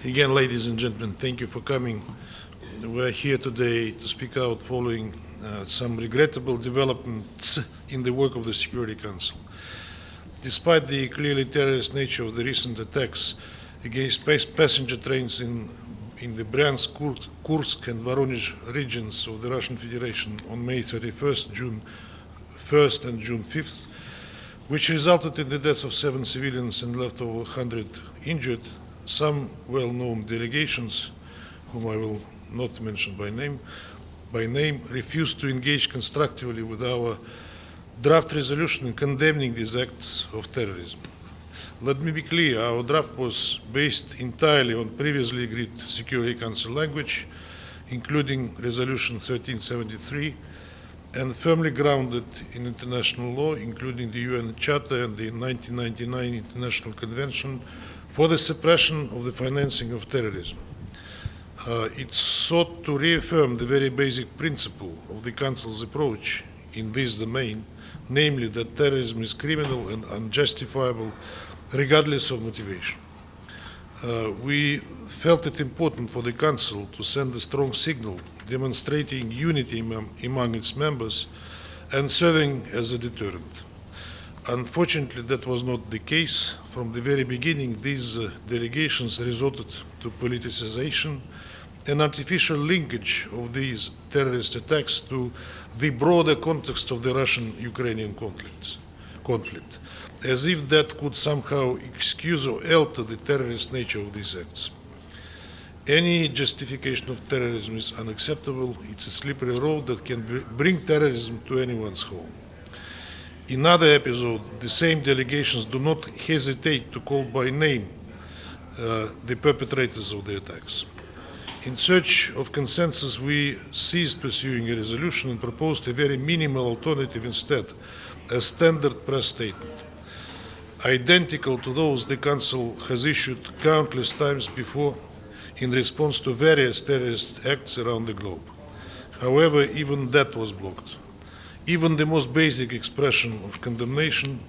Again, ladies and gentlemen, thank you for coming. We're here today to speak out following some regrettable developments in the work of the Security Council. Despite the clearly terrorist nature of the recent attacks against passenger trains in the Bryansk, Kursk, and Voronezh regions of the Russian Federation on May 31st, June 1st, and June 5th, which resulted in the deaths of 7 civilians and left over 100 injured, some well-known delegations, whom I will not mention by name, refused to engage constructively with our draft resolution condemning these acts of terrorism. Let me be clear, our draft was based entirely on previously agreed Security Council language, including Resolution 1373, and firmly grounded in international law, including the UN Charter and the 1999 International Convention for the suppression of the financing of terrorism. It sought to reaffirm the very basic principle of the Council's approach in this domain, namely that terrorism is criminal and unjustifiable regardless of motivation. We felt it important for the Council to send a strong signal demonstrating unity among its members and serving as a deterrent. Unfortunately, that was not the case. From the very beginning, these delegations resorted to politicization and artificial linkage of these terrorist attacks to the broader context of the Russian-Ukrainian conflict, as if that could somehow excuse or alter the terrorist nature of these acts. Any justification of terrorism is unacceptable. It's a slippery road that can bring terrorism to anyone's home. In other episodes, the same delegations do not hesitate to call by name the perpetrators of the attacks. In search of consensus, we ceased pursuing a resolution and proposed a very minimal alternative instead, a standard press statement, identical to those the Council has issued countless times before in response to various terrorist acts around the globe. However, even that was blocked. Even the most basic expression of condemnation,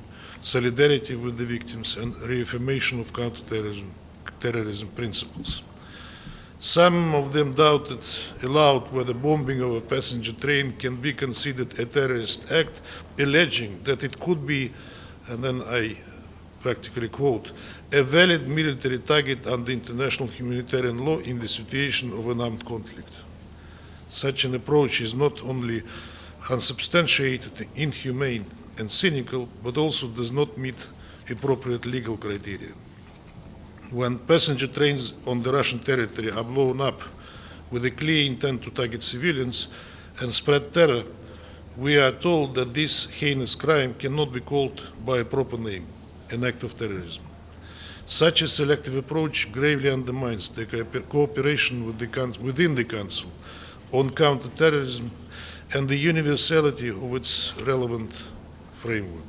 solidarity with the victims, and reaffirmation of counterterrorism principles. Some of them doubted aloud whether bombing of a passenger train can be considered a terrorist act, alleging that it could be, and then I practically quote, a valid military target under international humanitarian law in the situation of an armed conflict. Such an approach is not only unsubstantiated, inhumane, and cynical, but also does not meet appropriate legal criteria. When passenger trains on the Russian territory are blown up with a clear intent to target civilians and spread terror, we are told that this heinous crime cannot be called by a proper name, an act of terrorism. Such a selective approach gravely undermines the cooperation within the Council on counterterrorism and the universality of its relevant framework.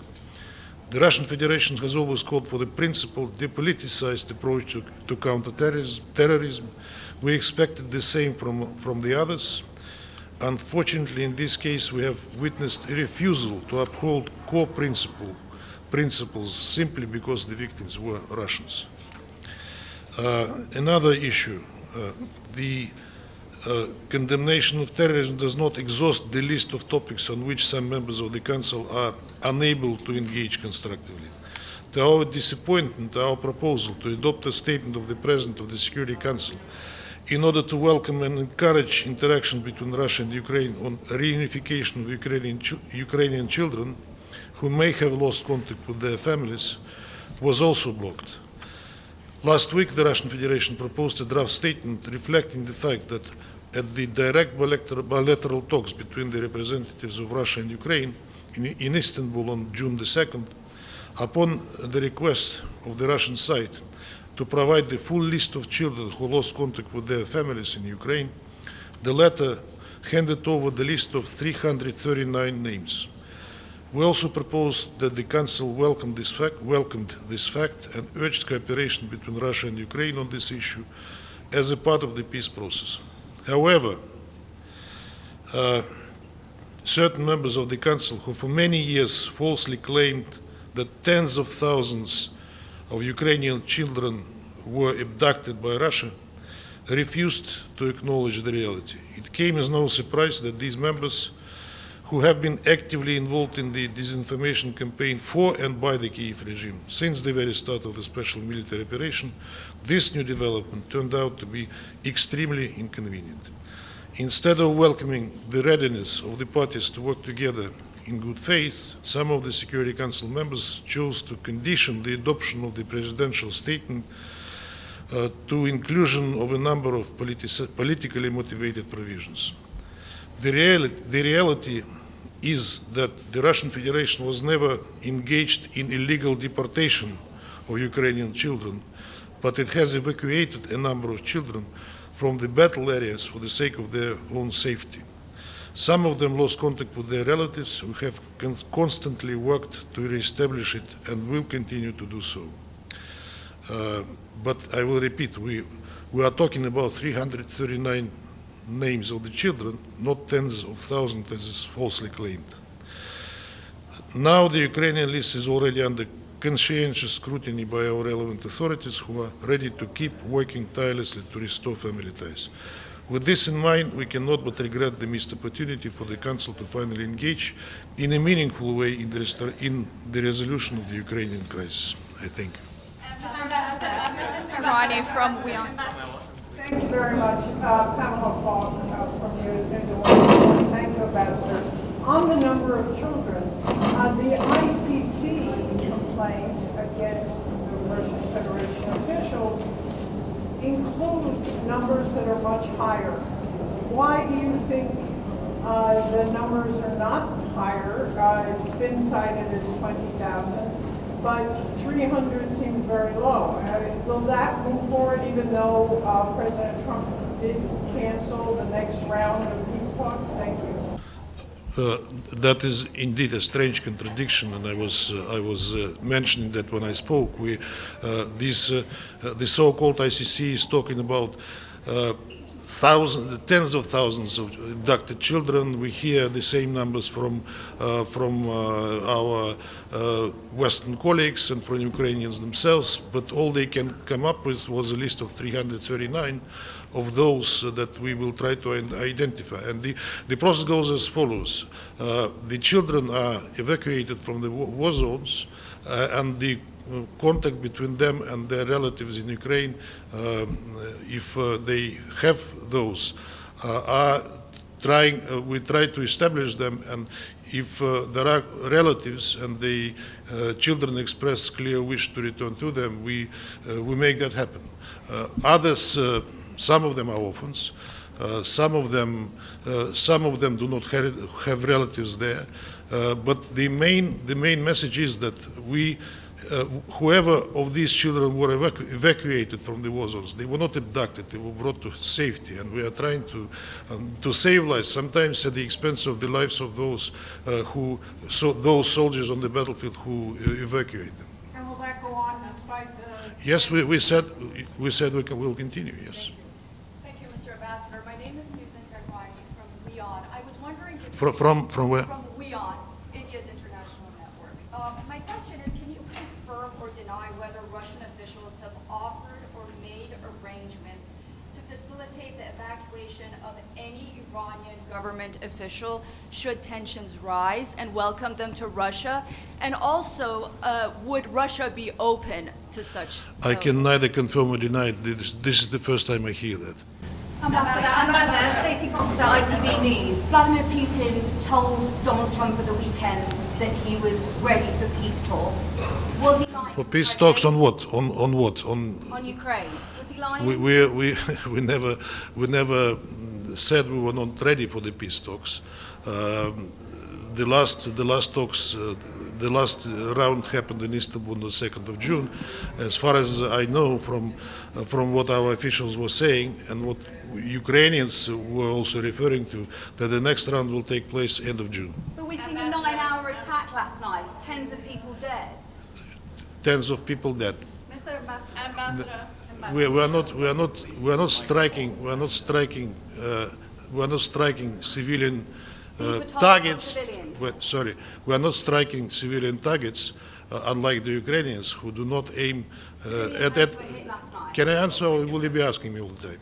The Russian Federation has always called for the principled, depoliticized approach to counterterrorism. We expected the same from the others. Unfortunately, in this case, we have witnessed a refusal to uphold core principles simply because the victims were Russians. Another issue, the condemnation of terrorism does not exhaust the list of topics on which some members of the Council are unable to engage constructively. To our disappointment, our proposal to adopt a statement of the President of the Security Council in order to welcome and encourage interaction between Russia and Ukraine on reunification of Ukrainian children who may have lost contact with their families was also blocked. Last week, the Russian Federation proposed a draft statement reflecting the fact that at the direct bilateral talks between the representatives of Russia and Ukraine in Istanbul on June the 2nd, upon the request of the Russian side to provide the full list of children who lost contact with their families in Ukraine, the latter handed over the list of 339 names. We also proposed that the Council welcomed this fact and urged cooperation between Russia and Ukraine on this issue as a part of the peace process. However, certain members of the Council who for many years falsely claimed that tens of thousands of Ukrainian children were abducted by Russia, refused to acknowledge the reality. It came as no surprise that these members, who have been actively involved in the disinformation campaign for and by the Kyiv regime since the very start of the special military operation, this new development turned out to be extremely inconvenient. Instead of welcoming the readiness of the parties to work together in good faith, some of the Security Council members chose to condition the adoption of the presidential statement to inclusion of a number of politically motivated provisions. The reality is that the Russian Federation was never engaged in illegal deportation of Ukrainian children, but it has evacuated a number of children from the battle areas for the sake of their own safety. Some of them lost contact with their relatives. We have constantly worked to re-establish it and will continue to do so. But I will repeat, we are talking about 339 names of the children, not tens of thousands as is falsely claimed. Now the Ukrainian list is already under conscientious scrutiny by our relevant authorities, who are ready to keep working tirelessly to restore family ties. With this in mind, we cannot but regret the missed opportunity for the Council to finally engage in a meaningful way in the resolution of the Ukrainian crisis. I thank you. From WION. Thank you very much, Pamela Falk from News and thank you, Ambassador. On the number of children, the ICC complaint against the Russian Federation officials includes numbers that are much higher. Why do you think the numbers are not higher? It's been cited as 20,000, but 300 seems very low. Will that move forward even though President Trump did cancel the next round of peace talks? Thank you. That is indeed a strange contradiction, and I was mentioning that when I spoke. The so-called ICC is talking about tens of thousands of abducted children. We hear the same numbers from our Western colleagues and from Ukrainians themselves, but all they can come up with was a list of 339 of those that we will try to identify. And the process goes as follows. The children are evacuated from the war zones, and the contact between them and their relatives in Ukraine, if they have those, we try to establish them, and if there are relatives and the children express clear wish to return to them, we make that happen. Others, some of them are orphans. Some of them do not have relatives there. But the main message is that whoever of these children were evacuated from the war zones, they were not abducted, they were brought to safety, and we are trying to save lives, sometimes at the expense of the lives of those those soldiers on the battlefield who evacuate them. And will that go on despite the... Yes, we said we'll continue, yes. Thank you, Mr. Ambassador. My name is Susan Terquani from WION. I was wondering if... From where? From WION, India's international network. My question is, can you confirm or deny whether Russian officials have offered or made arrangements to facilitate the evacuation of any Iranian government official should tensions rise, and welcome them to Russia? And also, would Russia be open to such? I can neither confirm or deny it. This is the first time I hear that. Ambassador, Stacey Foster, ITV News. Vladimir Putin told Donald Trump at the weekend that he was ready for peace talks. Was he lying? For peace talks on what? On what? On Ukraine. Was he lying? We never said we were not ready for the peace talks. The last talks, the last round happened in Istanbul on the 2nd of June. As far as I know from what our officials were saying and what Ukrainians were also referring to, that the next round will take place end of June. But we've seen a 9-hour attack last night, tens of people dead. Tens of people dead. Mr. Ambassador. We are not striking civilian targets. We are not striking civilian targets. unlike the Ukrainians who do not aim Civilian at. planes were hit last night. Can I answer, or will you be asking me all the time?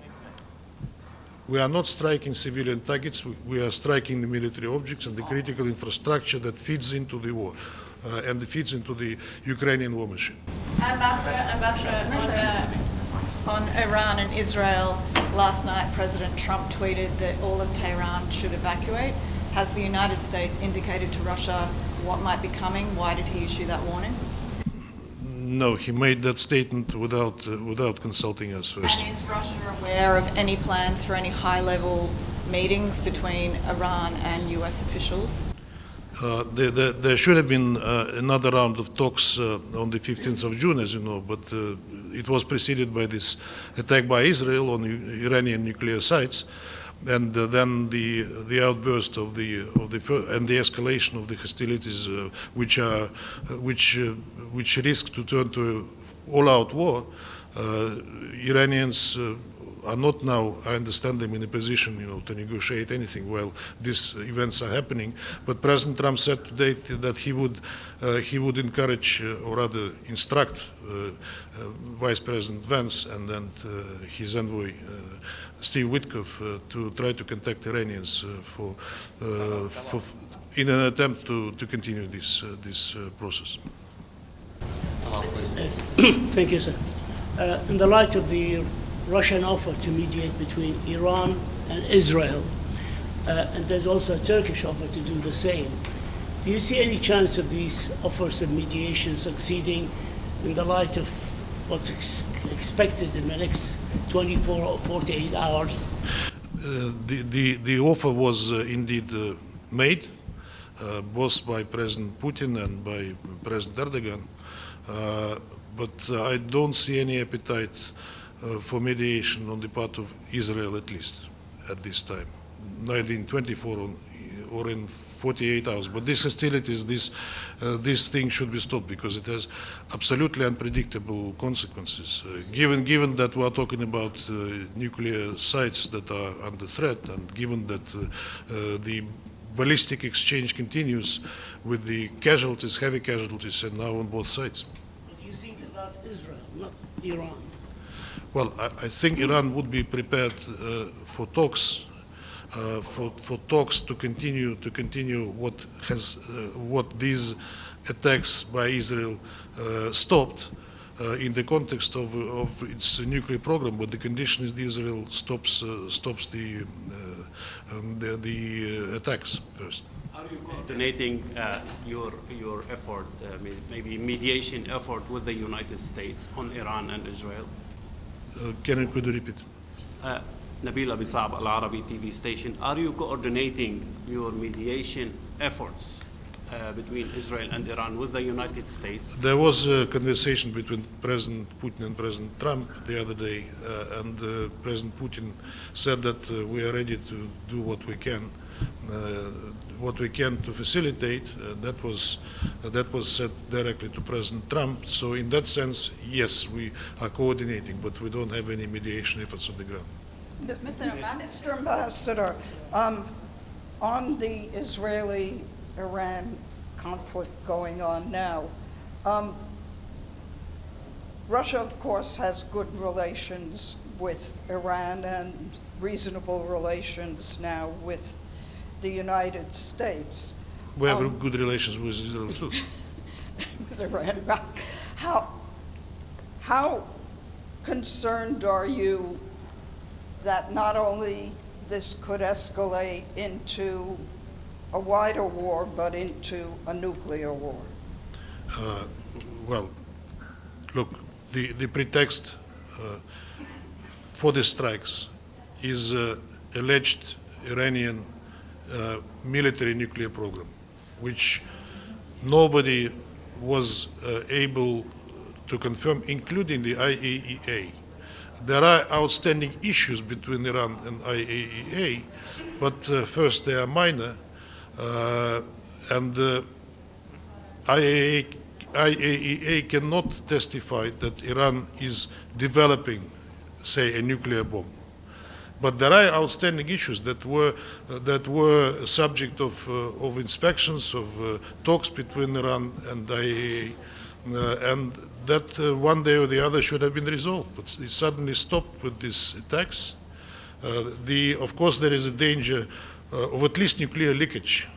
We are not striking civilian targets. We are striking the military objects and the critical infrastructure that feeds into the war and feeds into the Ukrainian war machine. Ambassador, on Iran and Israel, last night President Trump tweeted that all of Tehran should evacuate. Has the United States indicated to Russia what might be coming? Why did he issue that warning? No, he made that statement without consulting us first. And is Russia aware of any plans for any high-level meetings between Iran and US officials? There should have been another round of talks on the 15th of June, as you know, but it was preceded by this attack by Israel on Iranian nuclear sites, and then the outburst and the escalation of the hostilities, which risk to turn to all-out war. Iranians are not now, I understand them, in a position, to negotiate anything while these events are happening. But President Trump said today that he would encourage, or rather instruct, Vice President Vance and then his envoy Steve Witkoff to try to contact Iranians in an attempt to continue this process. Thank you, sir. In the light of the Russian offer to mediate between Iran and Israel, and there's also a Turkish offer to do the same, do you see any chance of these offers of mediation succeeding in the light of what's expected in the next 24 or 48 hours? The offer was indeed made, both by President Putin and by President Erdogan, but I don't see any appetite for mediation on the part of Israel, at least at this time, neither in 24 or in 48 hours. But these hostilities, this thing should be stopped because it has absolutely unpredictable consequences. Given that we are talking about nuclear sites that are under threat, and given that the ballistic exchange continues with the casualties, heavy casualties, and now on both sides. But you think about Israel, not Iran. Well, I think Iran would be prepared for talks, for talks to continue what these attacks by Israel stopped in the context of its nuclear program. But the condition is that Israel stops the attacks first. Are you coordinating your effort, maybe mediation effort with the United States on Iran and Israel? Could you repeat? Nabil Abi Saab, Al Arabi TV station. Are you coordinating your mediation efforts between Israel and Iran with the United States? There was a conversation between President Putin and President Trump the other day, and President Putin said that we are ready to do what we can to facilitate. That was said directly to President Trump. So in that sense, yes, we are coordinating, but we don't have any mediation efforts on the ground. Mr. Ambassador, on the Israeli-Iran conflict going on now, Russia, of course, has good relations with Iran and reasonable relations now with the United States. We have good relations with Israel too. With Iran. How concerned are you that not only this could escalate into a wider war, but into a nuclear war? Well, look, the pretext for the strikes is alleged Iranian military nuclear program, which nobody was able to confirm, including the IAEA. There are outstanding issues between Iran and IAEA, but first they are minor, and the IAEA cannot testify that Iran is developing, say, a nuclear bomb. But there are outstanding issues that were subject of inspections, of talks between Iran and IAEA, and that one day or the other should have been resolved. But it suddenly stopped with these attacks. Of course, there is a danger of at least nuclear leakage,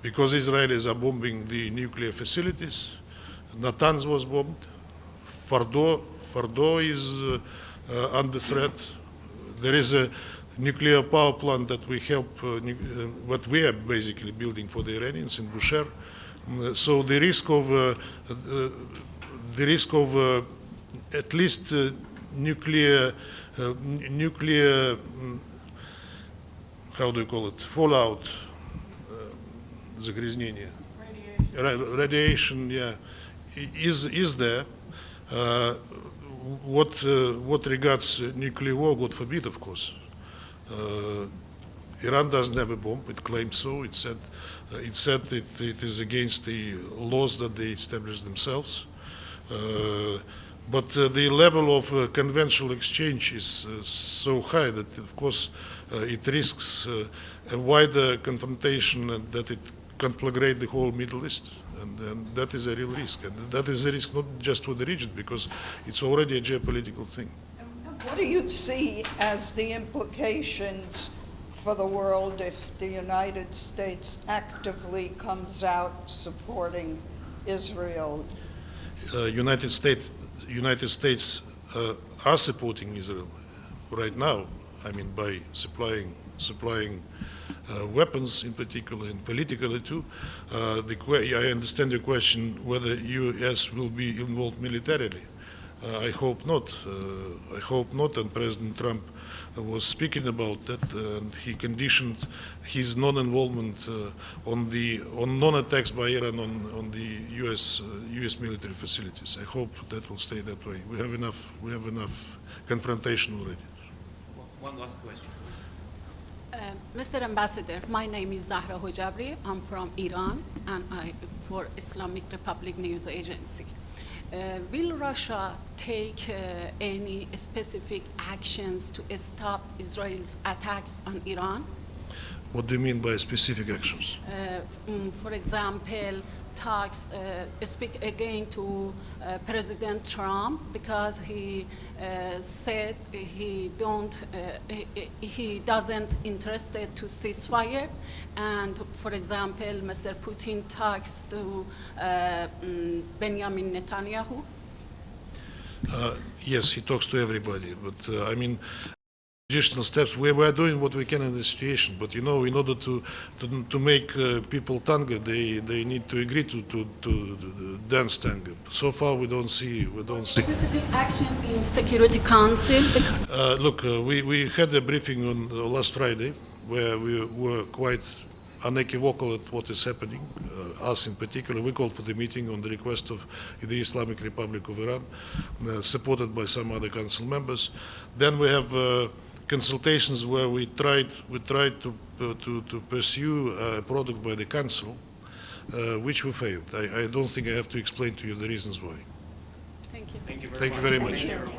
because Israelis are bombing the nuclear facilities. Natanz was bombed. Fordo is under threat. There is a nuclear power plant that we help, what we are basically building for the Iranians in Bushehr. So the risk of at least nuclear, how do you call it, fallout, загрязнение, radiation, yeah, is there. What regards nuclear war, God forbid, of course. Iran doesn't have a bomb. It claims so. It said it is against the laws that they established themselves. But the level of conventional exchange is so high that, of course, it risks a wider confrontation, and that it conflagrate the whole Middle East. And that is a real risk. And that is a risk not just for the region, because it's already a geopolitical thing. What do you see as the implications for the world if the United States actively comes out supporting Israel? United States are supporting Israel right now. I mean, by supplying weapons in particular, and politically too. I understand your question whether U.S. will be involved militarily. I hope not. I hope not. And President Trump was speaking about that, and he conditioned his non-involvement on non-attacks by Iran on the U.S. military facilities. I hope that will stay that way. We have enough confrontation already. One last question. Mr. Ambassador, my name is Zahra Hojabri. I'm from Iran, and I for Islamic Republic News Agency. Will Russia take any specific actions to stop Israel's attacks on Iran? What do you mean by specific actions? For example, talks speak again to President Trump, because he said he doesn't interested to ceasefire, and for example, Mr. Putin talks to Benjamin Netanyahu. Yes, he talks to everybody, but I mean, additional steps. We are doing what we can in this situation, but in order to make people tango, they need to agree to dance tango. So far, we don't see. Specific action in Security Council. Look, we had a briefing on last Friday where we were quite unequivocal at what is happening. Us in particular, we called for the meeting on the request of the Islamic Republic of Iran, supported by some other council members. Then we have consultations where we tried to pursue a product by the council, which we failed. I don't think I have to explain to you the reasons why. Thank you. Thank you very Thank much. you very much.